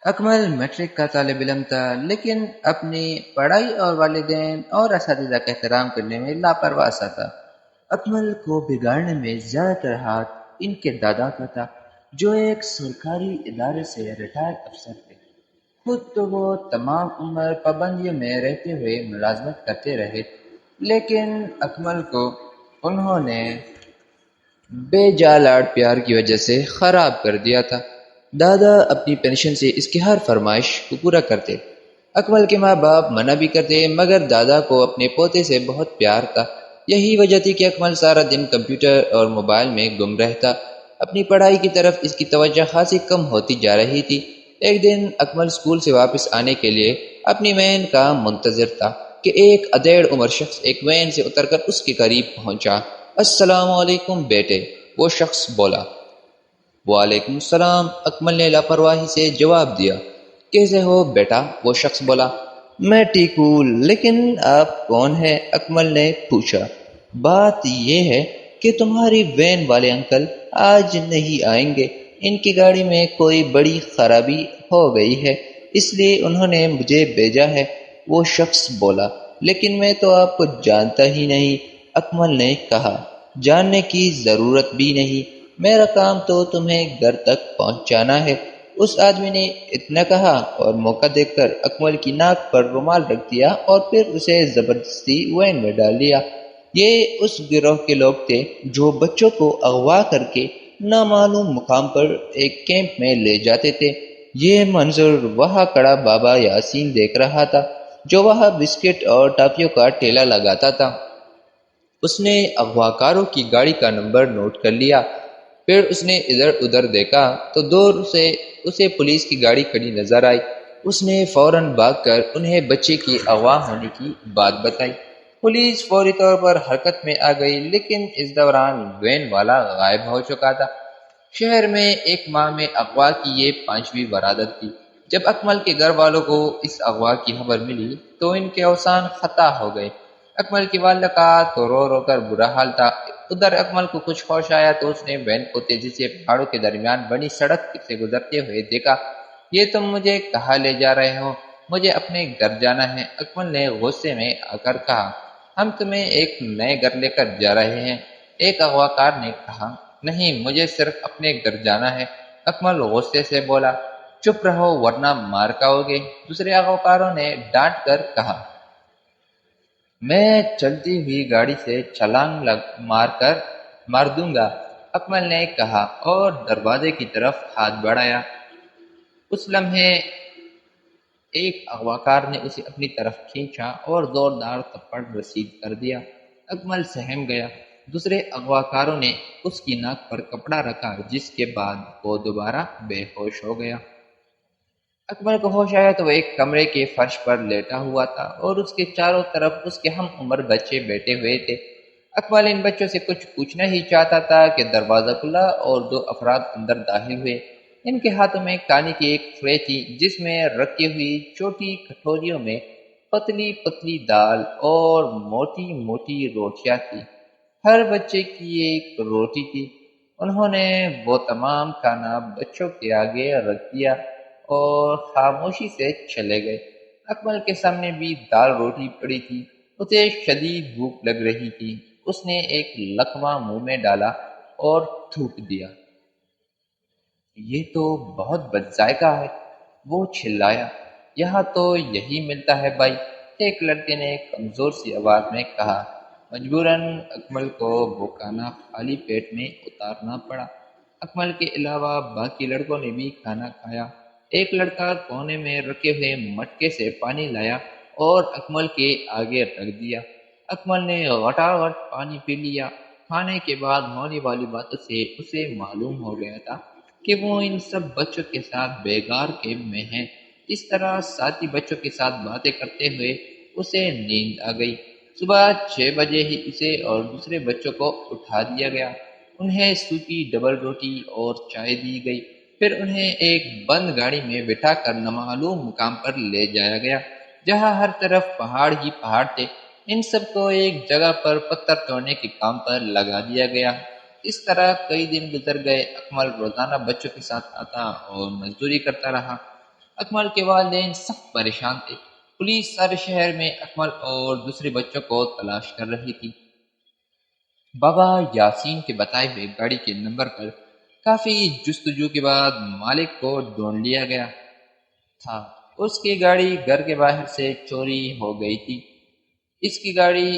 اکمل matric کا طالب علم تھا لیکن اپنی پڑھائی اور والدین اور اساتذہ کا احترام کرنے میں لاپرواہ سا تھا۔ اکمل کو بگاڑنے میں زیادہ تر ہاتھ ان کے دادا کا تھا جو ایک سرکاری ادارے سے ریٹائر افسر تھے۔ خود تو وہ تمام عمر پابندیوں میں رہتے ہوئے ملازمت کرتے رہے لیکن اکمل کو انہوں نے بے جا لاڈ پیار کی وجہ سے خراب کر دیا تھا۔ دادا اپنی پینشن سے اس کی ہر فرمائش کو پورا کرتے۔ اکمل کے ماں باپ منع بھی کرتے مگر دادا کو اپنے پوتے سے بہت پیار تھا۔ یہی وجہ تھی کہ اکمل سارا دن کمپیوٹر اور موبائل میں گم رہتا۔ اپنی پڑھائی کی طرف اس کی توجہ خاصی کم ہوتی جا رہی تھی۔ ایک دن اکمل اسکول سے واپس آنے کے لیے اپنی وین کا منتظر تھا کہ ایک ادھیڑ عمر شخص ایک وین سے اتر کر اس کے قریب پہنچا۔ السلام علیکم بیٹے، وہ شخص بولا۔ وعلیکم السلام، اکمل نے لاپرواہی سے جواب دیا۔ کیسے ہو بیٹا؟ وہ شخص بولا۔ میں ٹھیک ہوں، لیکن آپ کون ہیں؟ اکمل نے پوچھا۔ بات یہ ہے کہ تمہاری وین والے انکل آج نہیں آئیں گے، ان کی گاڑی میں کوئی بڑی خرابی ہو گئی ہے، اس لیے انہوں نے مجھے بھیجا ہے، وہ شخص بولا۔ لیکن میں تو آپ کو جانتا ہی نہیں، اکمل نے کہا۔ جاننے کی ضرورت بھی نہیں، میرا کام تو تمہیں گھر تک پہنچانا ہے، اس آدمی نے اتنا کہا اور موقع دیکھ کر اکمل کی ناک پر رومال رکھ دیا اور پھر اسے زبردستی وین میں ڈال لیا۔ یہ اس گروہ کے لوگ تھے جو بچوں کو اغوا کر کے نامعلوم مقام پر ایک کیمپ میں لے جاتے تھے۔ یہ منظر وہاں کڑا بابا یاسین دیکھ رہا تھا جو وہاں بسکٹ اور ٹافیوں کا ٹھیلا لگاتا تھا۔ اس نے اغواکاروں کی گاڑی کا نمبر نوٹ کر لیا، پھر اس نے ادھر ادھر دیکھا تو دور سے اسے پولیس کی گاڑی کھڑی نظر آئی۔ اس نے فوراً بھاگ کر انہیں بچے کی اغوا ہونے کی بات بتائی۔ پولیس فوری طور پر حرکت میں آ گئی لیکن اس دوران وین والا غائب ہو چکا تھا۔ شہر میں ایک ماہ میں اغوا کی یہ 5ویں ورادت تھی۔ جب اکمل کے گھر والوں کو اس اغوا کی خبر ملی تو ان کے اوزان خطا ہو گئے۔ اکمل کی والدہ کا تو رو رو کر برا حال تھا۔ ادھر اکمل کو کچھ ہوش آیا تو اس نے وین کو تیزی سے پہاڑوں کے درمیان بنی سڑک سے گزرتے ہوئے دیکھا۔ یہ تم مجھے کہاں لے جا رہے ہو؟ مجھے اپنے گھر جانا ہے، اکمل نے غصے میں آ کر کہا۔ ہم تمہیں ایک نئے گھر لے کر جا رہے ہیں، ایک اغواکار نے کہا۔ نہیں، مجھے صرف اپنے گھر جانا ہے، اکمل غصے سے بولا۔ چپ رہو ورنہ مار کھاؤ گے، دوسرے اغواکاروں نے ڈانٹ کر کہا۔ میں چلتی ہوئی گاڑی سے چھلانگ مار دوں گا، اکمل نے کہا اور دروازے کی طرف ہاتھ بڑھایا۔ اس لمحے ایک اغواکار نے اسے اپنی طرف کھینچا اور زوردار تھپڑ رسید کر دیا۔ اکمل سہم گیا۔ دوسرے اغواکاروں نے اس کی ناک پر کپڑا رکھا جس کے بعد وہ دوبارہ بے ہوش ہو گیا۔ اکمل کو ہوش آیا تو وہ ایک کمرے کے فرش پر لیٹا ہوا تھا اور اس کے چاروں طرف اس کے ہم عمر بچے بیٹھے ہوئے تھے۔ اکمل ان بچوں سے کچھ پوچھنا ہی چاہتا تھا کہ دروازہ کھلا اور دو افراد اندر داخل ہوئے۔ ان کے ہاتھوں میں کھانے کی ایک ٹرے تھی جس میں رکھی ہوئی چھوٹی کٹوریوں میں پتلی پتلی دال اور موٹی موٹی روٹیاں تھیں۔ ہر بچے کی ایک روٹی تھی۔ انہوں نے وہ تمام کھانا بچوں کے آگے رکھ دیا اور خاموشی سے چلے گئے۔ اکمل کے سامنے بھی دال روٹی پڑی تھی، اسے شدید بھوک لگ رہی تھی۔ اس نے ایک لقمہ منہ میں ڈالا اور تھوک دیا۔ یہ تو بہت بد ذائقہ ہے، وہ چلایا۔ یہاں تو یہی ملتا ہے بھائی، ایک لڑکے نے کمزور سی آواز میں کہا۔ مجبوراً اکمل کو وہ کھانا خالی پیٹ میں اتارنا پڑا۔ اکمل کے علاوہ باقی لڑکوں نے بھی کھانا کھایا۔ ایک لڑکا کونے میں رکھے ہوئے مٹکے سے پانی لایا اور اکمل کے آگے رکھ دیا۔ اکمل نے غٹا غٹ پانی پی لیا۔ کھانے کے بعد ہونے والی باتوں سے اسے معلوم ہو گیا تھا کہ وہ ان سب بچوں کے ساتھ بیگار کیمپ میں ہیں۔ اس طرح ساتھی بچوں کے ساتھ باتیں کرتے ہوئے اسے نیند آ گئی۔ صبح 6 بجے ہی اسے اور دوسرے بچوں کو اٹھا دیا گیا۔ انہیں سوکھی ڈبل روٹی اور چائے دی گئی، پھر انہیں ایک بند گاڑی میں بٹھا کر نامعلوم مقام پر لے جایا گیا جہاں ہر طرف پہاڑ ہی پہاڑ تھے۔ ان سب کو ایک جگہ پر پتھر توڑنے کے کام پر لگا دیا گیا۔ اس طرح کئی دن گزر گئے۔ اکمل روزانہ بچوں کے ساتھ آتا اور مزدوری کرتا رہا۔ اکمل کے والدین سخت پریشان تھے۔ پولیس سارے شہر میں اکمل اور دوسرے بچوں کو تلاش کر رہی تھی۔ بابا یاسین کے بتائے ہوئے گاڑی کے نمبر پر کافی جستجو کے بعد مالک کو ڈھونڈ لیا گیا تھا۔ اس کی گاڑی گھر کے باہر سے چوری ہو گئی تھی۔ اس کی گاڑی،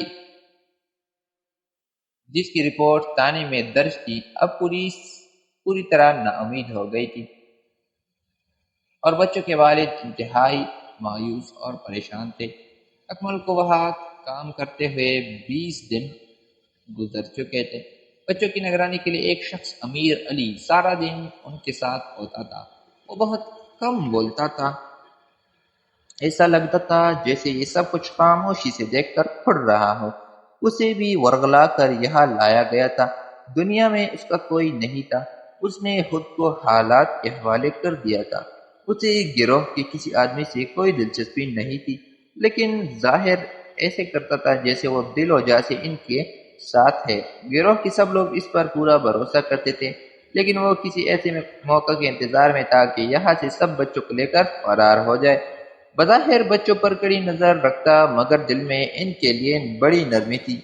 جس کی رپورٹ تھانے میں درج تھی، اب پولیس پوری طرح ناامید ہو گئی تھی اور بچوں کے والد انتہائی مایوس اور پریشان تھے۔ اکمل کو وہاں کام کرتے ہوئے 20 دن گزر چکے تھے۔ بچوں کی نگرانی کے لیے ایک شخص امیر علی سارا دن ان کے ساتھ ہوتا تھا۔ وہ بہت کم بولتا تھا، ایسا لگتا تھا جیسے یہ سب کچھ خاموشی سے دیکھ کر پڑ رہا ہو۔ اسے بھی ورغلا کر یہاں لایا گیا تھا۔ دنیا میں اس کا کوئی نہیں تھا۔ اس نے خود کو حالات کے حوالے کر دیا تھا۔ اسے گروہ کے کسی آدمی سے کوئی دلچسپی نہیں تھی، لیکن ظاہر ایسے کرتا تھا جیسے وہ دل و جان سے ان کے ساتھ ہے۔ گروہ کے سب لوگ اس پر پورا بھروسہ کرتے تھے، لیکن وہ کسی ایسے موقع کے انتظار میں تھا کہ یہاں سے سب بچوں کو لے کر فرار ہو جائے۔ بظاہر بچوں پر کڑی نظر رکھتا، مگر دل میں ان کے لیے بڑی نرمی تھی۔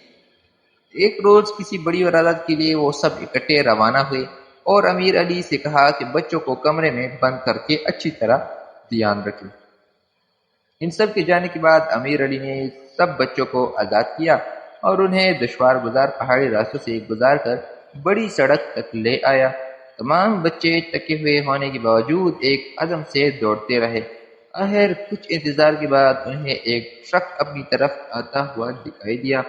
ایک روز کسی بڑی ورادت کے لیے وہ سب اکٹھے روانہ ہوئے اور امیر علی سے کہا کہ بچوں کو کمرے میں بند کر کے اچھی طرح دھیان رکھیں۔ ان سب کے جانے کے بعد امیر علی نے سب بچوں کو آزاد کیا اور انہیں دشوار گزار پہاڑی راستوں سے گزار کر بڑی سڑک تک لے آیا۔ تمام بچے تھکے ہوئے ہونے کے باوجود ایک عزم سے دوڑتے رہے۔ آخر کچھ انتظار کے بعد انہیں ایک ٹرک اپنی طرف آتا ہوا دکھائی دیا۔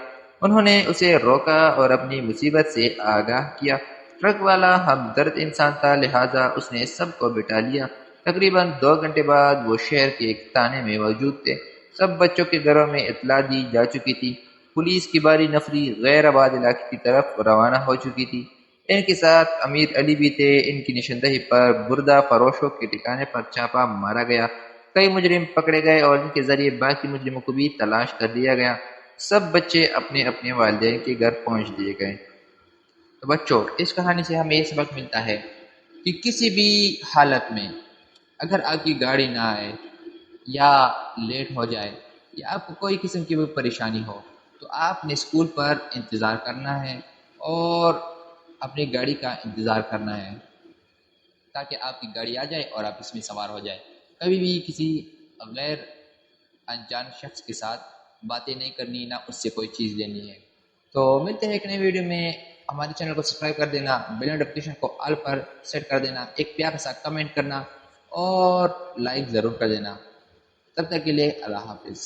انہوں نے اسے روکا اور اپنی مصیبت سے آگاہ کیا۔ ٹرک والا ہمدرد انسان تھا، لہٰذا اس نے سب کو بٹھا لیا۔ تقریباً 2 گھنٹے بعد وہ شہر کے ایک تانے میں موجود تھے۔ سب بچوں کے گھروں میں اطلاع دی جا چکی تھی۔ پولیس کی باری نفری غیر آباد علاقے کی طرف روانہ ہو چکی تھی۔ ان کے ساتھ امیر علی بھی تھے۔ ان کی نشاندہی پر بردہ فروشوں کے ٹھکانے پر چھاپا مارا گیا۔ کئی مجرم پکڑے گئے اور ان کے ذریعے باقی مجرموں کو بھی تلاش کر لیا گیا۔ سب بچے اپنے اپنے والدین کے گھر پہنچ دیے گئے۔ تو بچوں، اس کہانی سے ہمیں یہ سبق ملتا ہے کہ کسی بھی حالت میں اگر آپ کی گاڑی نہ آئے یا لیٹ ہو جائے یا آپ کو کوئی قسم کی بھی پریشانی ہو، تو آپ نے اسکول پر انتظار کرنا ہے اور اپنی گاڑی کا انتظار کرنا ہے تاکہ آپ کی گاڑی آ جائے اور آپ اس میں سوار ہو جائے۔ کبھی بھی کسی غیر انجان شخص کے ساتھ باتیں نہیں کرنی، نہ اس سے کوئی چیز لینی ہے۔ تو ملتے ہیں ایک نئے ویڈیو میں۔ ہمارے چینل کو سبسکرائب کر دینا، بیل نوٹیفیکیشن کو آل پر سیٹ کر دینا، ایک پیارا سا کمنٹ کرنا اور لائک ضرور کر دینا۔ تب تک کے لیے اللہ حافظ۔